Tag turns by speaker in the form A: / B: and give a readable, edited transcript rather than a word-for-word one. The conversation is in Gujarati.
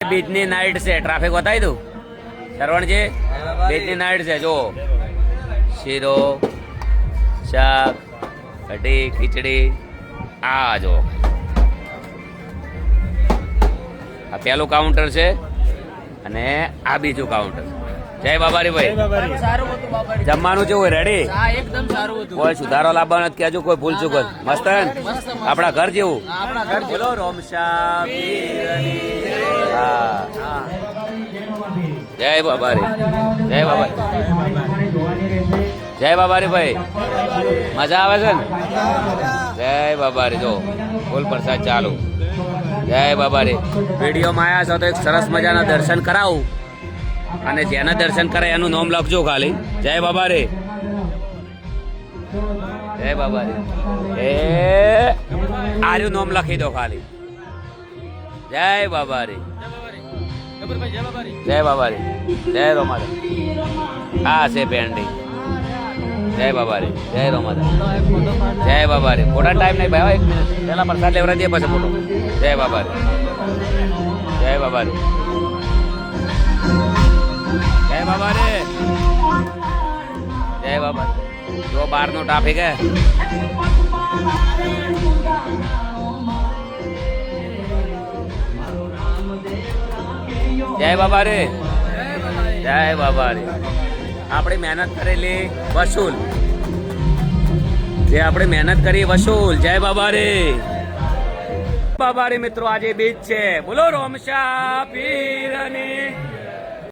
A: બીચની નાઇટ છે, ટ્રાફિક બતાવી દઉં સરવણજી. બીચની નાઇટ છે, જો શીરો, શાક, કઢી, ખીચડી. આ જો આ પહેલું કાઉન્ટર છે અને આ બીજું કાઉન્ટર. જય બાબારી ભાઈ, જમવાનું કેવું હોય? રેડી?
B: એકદમ સારું હતું.
A: કોઈ સુધારો લાવવાનો નથી કેજો, કોઈ ભૂલ ચૂક મસ્ત હે ને? આપણા ઘર જેવું. બોલો રોમશા પીરની. હા, જય બાબારી, જય બાબારી, જય બાબારી ભાઈ. મજા આવે છે ને? જય બાબારી. જો ફૂલ પ્રસાદ ચાલુ. જય બાબારી. વિડીયોમાં આવ્યા છો તો એક સરસ મજાના દર્શન કરાવું અને જેના દર્શન કરે એનું નામ લખજો ખાલી. જય બાબારી, જય બાબારી. એ આર્યું નામ લખી દો ખાલી. જય બાબારી, જય બાબારી, જય રોમાદા. આ છે પેન્ડિંગ. જય બાબારી, જય રોમાદા, જય બાબારી. ફોટા ટાઈમ નહીં ભાઈ, એક મિનિટ પહેલા પ્રસાદ લેવડા દે પછી ફોટો. જય બાબારી, જય બાબારી, જય બાબારી, જય બાબારી. જો બહારનો ટ્રાફિક હે. જય બાબારી, જય બાબારી. આપણી મહેનત કરેલી વસૂલ, જે આપણે મહેનત કરી વસૂલ. જય બાબારી, બાબારી. મિત્રો આજે બીચ છે. બોલો રોમશા પીરની.